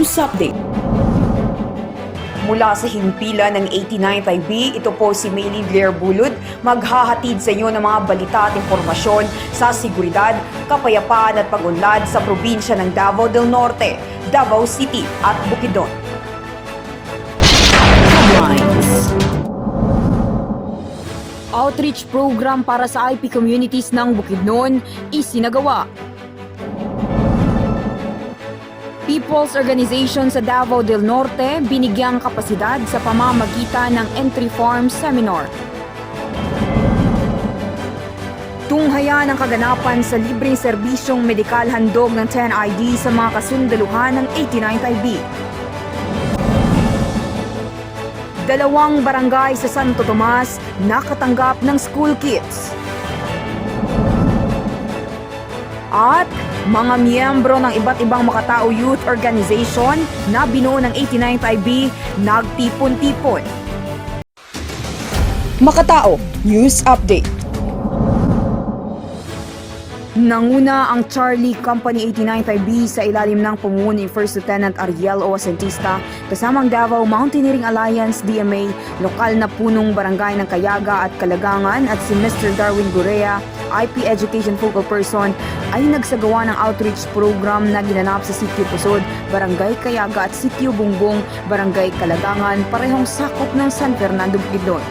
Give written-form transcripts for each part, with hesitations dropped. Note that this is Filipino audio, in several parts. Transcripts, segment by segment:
News Update. Mula sa himpilan ng 89th IB, ito po si Maylene Blair Bulud, maghahatid sa inyo ng mga balita at impormasyon sa seguridad, kapayapaan at pag-unlad sa probinsya ng Davao del Norte, Davao City at Bukidnon. Headlines. Outreach program para sa IP communities ng Bukidnon isinagawa. People's Organization sa Davao del Norte binigyang kapasidad sa pamamagitan ng Entry Form Seminar. Tunghaya ng kaganapan sa libreng serbisyong medikal handog ng 10ID sa mga kasundaluhan ng 89th IB. 2 barangay sa Santo Tomas nakatanggap ng school kits. At mga miyembro ng iba't ibang Makatao Youth Organization na binuo ng 89th IB nagtipon-tipon. Makatao News Update. Nanguna ang Charlie Company 89th IB sa ilalim ng pamumuno ni First Lieutenant Ariel O. Asentista kasamang Davao Mountaineering Alliance DMA, lokal na punong barangay ng Kayaga at Kalagangan at si Mr. Darwin Gurea, IP Education Focal Person, ay nagsagawa ng outreach program na ginanap sa Sitio Pusod, Barangay Kayaga at Sitio Bungbong, Barangay Kalagangan, parehong sakop ng San Fernando, Bukidnon.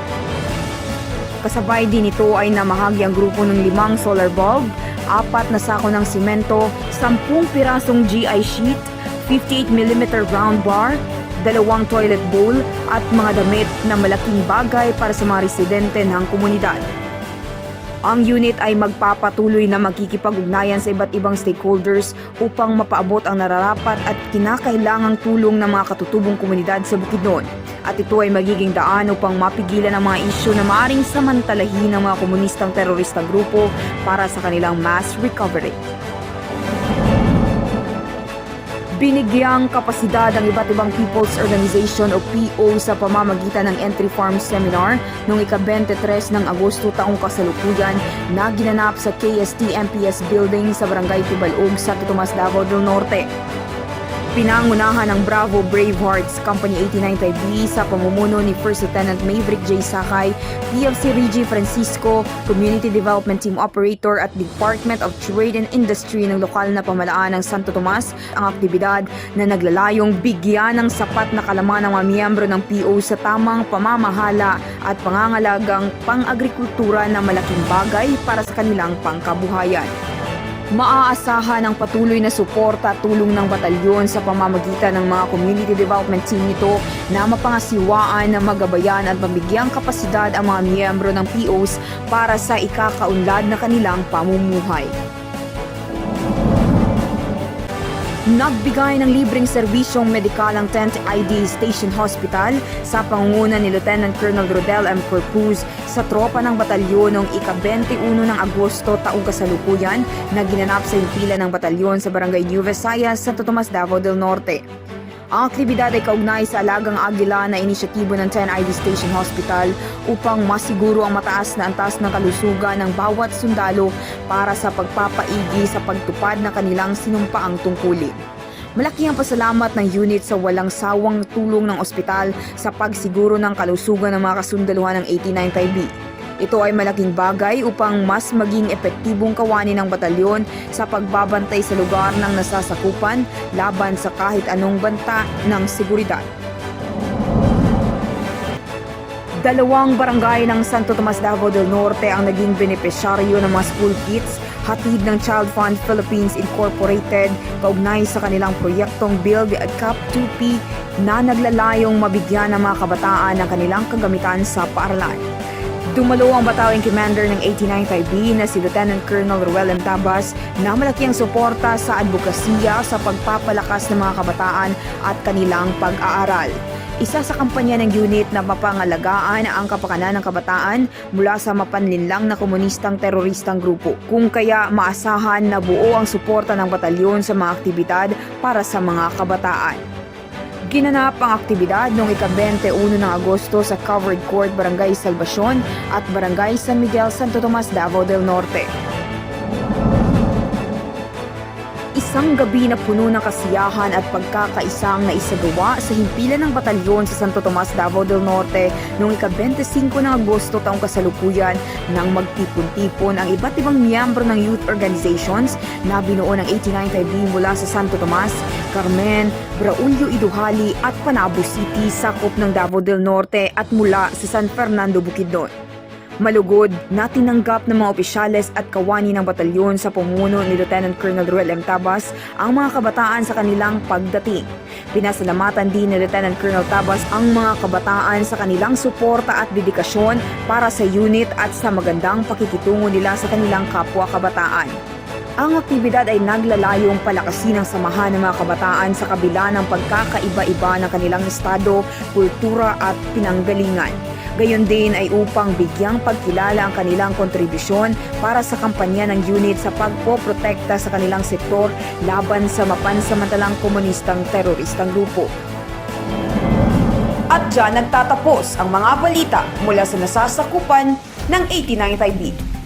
Kasabay din ito ay namahagi ang grupo ng 5 solar bulb, 4 na sako ng simento, 10 pirasong GI sheet, 58mm round bar, 2 toilet bowl at mga damit na malaking bagay para sa mga residente ng komunidad. Ang unit ay magpapatuloy na magkikipag-ugnayan sa iba't ibang stakeholders upang mapaabot ang nararapat at kinakailangang tulong ng mga katutubong komunidad sa Bukidnon. At ito ay magiging daan upang mapigilan ang mga isyu na maaaring samantalahin ng mga komunistang terorista grupo para sa kanilang mass recovery. Binigyang kapasidad ang iba't ibang People's Organization o PO sa pamamagitan ng Entry Form Seminar noong ika-23 ng Agosto taong kasalukuyan na ginanap sa KST-MPS Building sa Barangay Tibalog, Santo Tomas, Davao del Norte. Pinangunahan ng Bravo Bravehearts Company 89th IB sa pamumuno ni First Lieutenant Maverick J. Sakay, PFC Regi Francisco, Community Development Team Operator at Department of Trade and Industry ng lokal na pamalaan ng Santo Tomas ang aktibidad na naglalayong bigyan ng sapat na kalaman ng mga miyembro ng PO sa tamang pamamahala at pangangalagang pang-agrikultura na malaking bagay para sa kanilang pangkabuhayan. Maaasahan ang patuloy na suporta at tulong ng batalyon sa pamamagitan ng mga community development team nito na mapangasiwaan na magabayan at mabigyang kapasidad ang mga miyembro ng POs para sa ikakaunlad na kanilang pamumuhay. Nagbigay ng libreng serbisyong medikal ang 10th ID Station Hospital sa pangunguna ni Lieutenant Colonel Rodel M. Corpuz sa tropa ng batalyon noong ika-21 ng Agosto taong kasalukuyan na ginanap sa himpilan ng batalyon sa Barangay New Visayas, Santo Tomas, Davao del Norte. Ang aktibidad ay kaugnay sa Alagang Agila na inisyatibo ng 10 ID Station Hospital upang masiguro ang mataas na antas ng kalusugan ng bawat sundalo para sa pagpapaigi sa pagtupad ng kanilang sinumpaang tungkulin. Malaki ang pasalamat ng unit sa walang sawang tulong ng ospital sa pagsiguro ng kalusugan ng mga kasundaluhan ng 89th IB. Ito ay malaking bagay upang mas maging epektibong kawani ng batalyon sa pagbabantay sa lugar ng nasasakupan laban sa kahit anong banta ng seguridad. 2 barangay ng Santo Tomas, Davao del Norte ang naging benepisyaryo ng mga school kits hatid ng Child Fund Philippines Incorporated kaugnay sa kanilang proyektong Build Cap 2P na naglalayong mabigyan ng mga kabataan ng kanilang kagamitan sa paaralan. Dumalo ang Battalion Commander ng 89th IB na si Lieutenant Colonel Ruel M. Tabas na malaki ang suporta sa advokasya sa pagpapalakas ng mga kabataan at kanilang pag-aaral. Isa sa kampanya ng unit na mapangalagaan ang kapakanan ng kabataan mula sa mapanlinlang na komunistang teroristang grupo. Kung kaya maasahan na buo ang suporta ng batalyon sa mga aktibidad para sa mga kabataan. Ginanap ang aktibidad noong ika-21 ng Agosto sa Covered Court, Barangay Salvacion at Barangay San Miguel, Santo Tomas, Davao del Norte. Isang gabi na puno ng kasiyahan at pagkakaisang naisagawa sa himpilan ng batalyon sa Santo Tomas, Davao del Norte noong ika-25 ng Agosto taong kasalukuyan nang magtipon-tipon ang iba't ibang miyembro ng youth organizations na binuo ng 89 IB mula sa Santo Tomas, Carmen, Braulio Iduhali at Panabo City, sakop ng Davao del Norte at mula sa San Fernando, Bukidnon. Malugod na tinanggap ng mga opisyales at kawani ng batalyon sa pumuno ni Lieutenant Colonel Ruel M. Tabas ang mga kabataan sa kanilang pagdating. Pinasalamatan din ni Lieutenant Colonel Tabas ang mga kabataan sa kanilang suporta at dedikasyon para sa unit at sa magandang pakikitungo nila sa kanilang kapwa kabataan. Ang aktibidad ay naglalayong palakasin ang samahan ng mga kabataan sa kabila ng pagkakaiba-iba ng kanilang estado, kultura at pinanggalingan. Gayon din ay upang bigyang pagkilala ang kanilang kontribusyon para sa kampanya ng unit sa pagpoprotekta sa kanilang sektor laban sa mapansamantalang komunistang teroristang grupo. At dyan nagtatapos ang mga balita mula sa nasasakupan ng 89 IB.